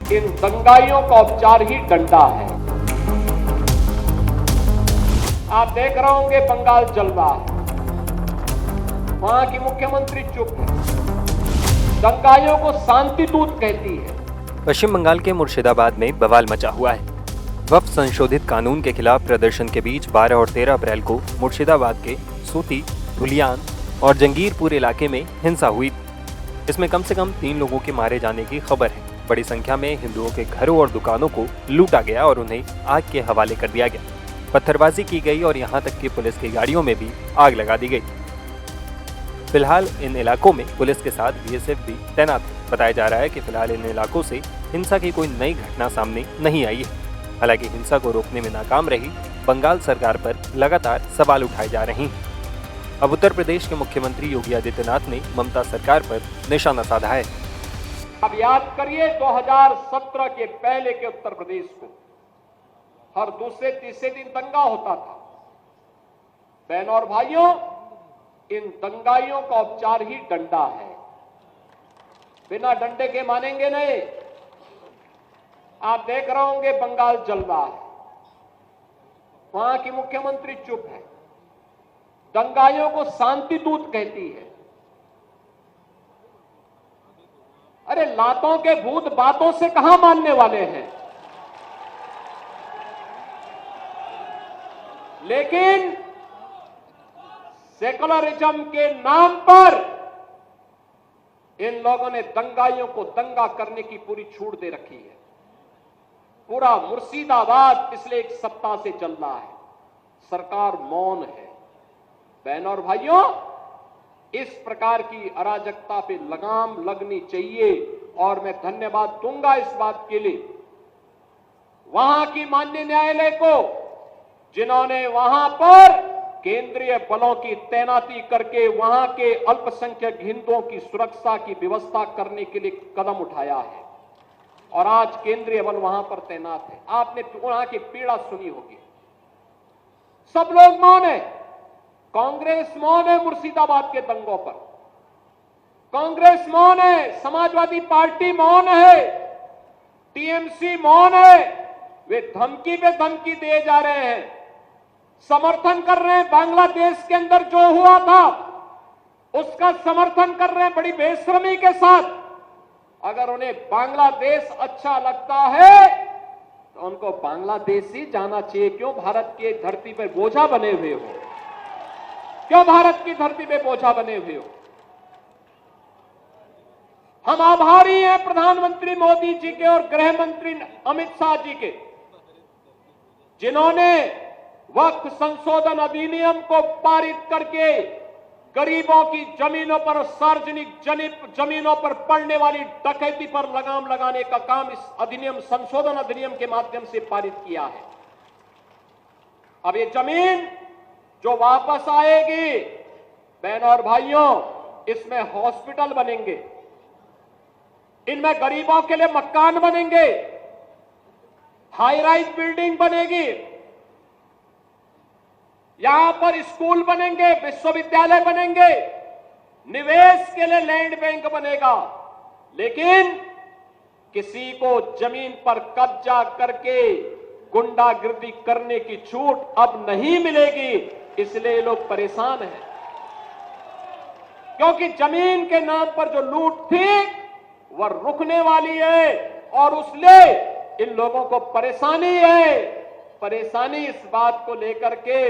इन दंगाइयों का उपचार ही डंडा है। आप देख रहे होंगे बंगाल जल रहा है, वहां की मुख्यमंत्री चुप है, दंगाइयों को शांति दूत कहती है। पश्चिम बंगाल के मुर्शिदाबाद में बवाल मचा हुआ है। वक्फ संशोधित कानून के खिलाफ प्रदर्शन के बीच 12 और 13 अप्रैल को मुर्शिदाबाद के सूती, धुलियान और जंगीरपुर इलाके में हिंसा हुई। इसमें कम से कम 3 लोगों के मारे जाने की खबर है। बड़ी संख्या में हिंदुओं के घरों और दुकानों को लूटा गया और उन्हें आग के हवाले कर दिया गया। पत्थरबाजी की गई और यहाँ तक कि पुलिस की गाड़ियों में भी आग लगा दी गई। फिलहाल इन इलाकों में पुलिस के साथ बीएसएफ भी तैनात है। बताया जा रहा है कि फिलहाल इन इलाकों से हिंसा की कोई नई घटना सामने नहीं आई है। हालांकि हिंसा को रोकने में नाकाम रही बंगाल सरकार पर लगातार सवाल उठाए जा रहे हैं। अब उत्तर प्रदेश के मुख्यमंत्री योगी आदित्यनाथ ने ममता सरकार पर निशाना साधा है। अब याद करिए 2017 के पहले के उत्तर प्रदेश को हर दूसरे तीसरे दिन दंगा होता था। बहनों और भाइयों, इन दंगाइयों का उपचार ही डंडा है। बिना डंडे के मानेंगे नहीं। आप देख रहे होंगे बंगाल जल रहा है, वहां की मुख्यमंत्री चुप है, दंगाइयों को शांति दूत कहती है। अरे लातों के भूत बातों से कहां मानने वाले हैं। लेकिन सेकुलरिज्म के नाम पर इन लोगों ने दंगाइयों को दंगा करने की पूरी छूट दे रखी है। पूरा मुर्शिदाबाद पिछले 1 सप्ताह से चल रहा है, सरकार मौन है। बहनों और भाइयों, इस प्रकार की अराजकता पे लगाम लगनी चाहिए और मैं धन्यवाद दूंगा इस बात के लिए वहां की माननीय न्यायालय को, जिन्होंने वहां पर केंद्रीय बलों की तैनाती करके वहां के अल्पसंख्यक हिंदुओं की सुरक्षा की व्यवस्था करने के लिए कदम उठाया है और आज केंद्रीय बल वहां पर तैनात है। आपने वहां की पीड़ा सुनी होगी। सब लोग मौन है। कांग्रेस मौन है मुर्शिदाबाद के दंगों पर, कांग्रेस मौन है, समाजवादी पार्टी मौन है, टीएमसी मौन है। वे धमकी पे धमकी दिए जा रहे हैं, समर्थन कर रहे हैं। बांग्लादेश के अंदर जो हुआ था उसका समर्थन कर रहे हैं बड़ी बेशर्मी के साथ। अगर उन्हें बांग्लादेश अच्छा लगता है तो उनको बांग्लादेश ही जाना चाहिए। क्यों भारत की धरती पर बोझा बने हुए हो? क्यों भारत की धरती पे बोझा बने हुए हो? हम आभारी हैं प्रधानमंत्री मोदी जी के और गृह मंत्री अमित शाह जी के, जिन्होंने वक्फ संशोधन अधिनियम को पारित करके गरीबों की जमीनों पर, सार्वजनिक जमीनों पर पड़ने वाली डकैती पर लगाम लगाने का काम इस अधिनियम, संशोधन अधिनियम के माध्यम से पारित किया है। अब ये जमीन जो वापस आएगी, बहनों और भाइयों, इसमें हॉस्पिटल बनेंगे, इनमें गरीबों के लिए मकान बनेंगे, हाई राइज बिल्डिंग बनेगी, यहां पर स्कूल बनेंगे, विश्वविद्यालय बनेंगे, निवेश के लिए लैंड बैंक बनेगा। लेकिन किसी को जमीन पर कब्जा करके गुंडागिर्दी करने की छूट अब नहीं मिलेगी। इसलिए लोग परेशान हैं, क्योंकि जमीन के नाम पर जो लूट थी वह रुकने वाली है और उसलिए इन लोगों को परेशानी है। परेशानी इस बात को लेकर के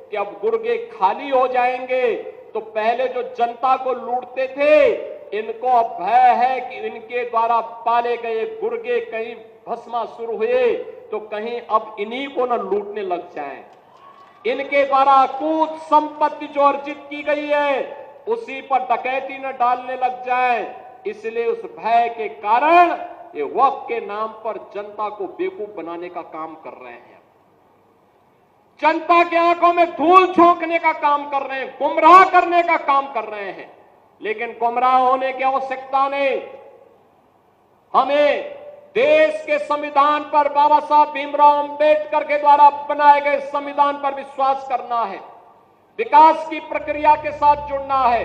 कि अब गुर्गे खाली हो जाएंगे। तो पहले जो जनता को लूटते थे, इनको अब भय है कि इनके द्वारा पाले गए गुर्गे कहीं भस्मासुर हुए तो कहीं अब इन्हीं को न लूटने लग जाएं। इनके द्वारा अकूत संपत्ति जो अर्जित की गई है उसी पर डकैती न डालने लग जाए। इसलिए उस भय के कारण ये वक्फ के नाम पर जनता को बेवकूफ बनाने का काम कर रहे हैं, जनता की आंखों में धूल झोंकने का काम कर रहे हैं, गुमराह करने का काम कर रहे हैं। लेकिन गुमराह होने की आवश्यकता नहीं। हमें देश के संविधान पर, बाबा साहब भीमराव अंबेडकर के द्वारा बनाए गए संविधान पर विश्वास करना है, विकास की प्रक्रिया के साथ जुड़ना है।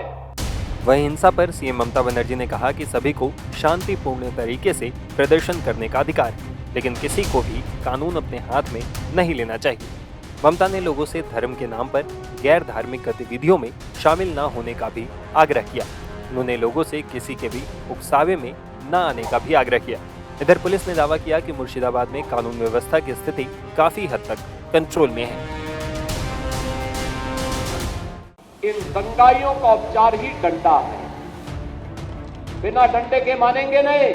वहीं हिंसा पर सीएम ममता बनर्जी ने कहा कि सभी को शांतिपूर्ण तरीके से प्रदर्शन करने का अधिकार है, लेकिन किसी को भी कानून अपने हाथ में नहीं लेना चाहिए। ममता ने लोगों से धर्म के नाम पर गैर धार्मिक गतिविधियों में शामिल न होने का भी आग्रह किया। उन्होंने लोगों से किसी के भी उकसावे में न आने का भी आग्रह किया। इधर पुलिस ने दावा किया कि मुर्शिदाबाद में कानून व्यवस्था की स्थिति काफी हद तक कंट्रोल में है। इन दंगाइयों का उपचार ही डंडा है, बिना डंडे के मानेंगे नहीं।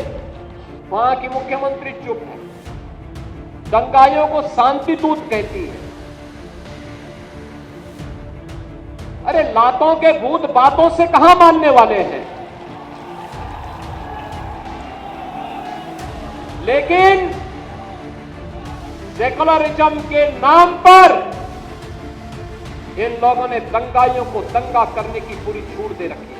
वहां की मुख्यमंत्री चुप है, दंगाइयों को शांति दूत कहती है। अरे लातों के भूत बातों से कहां मानने वाले हैं, लेकिन सेकुलरिज्म के नाम पर इन लोगों ने दंगाइयों को दंगा करने की पूरी छूट दे रखी है।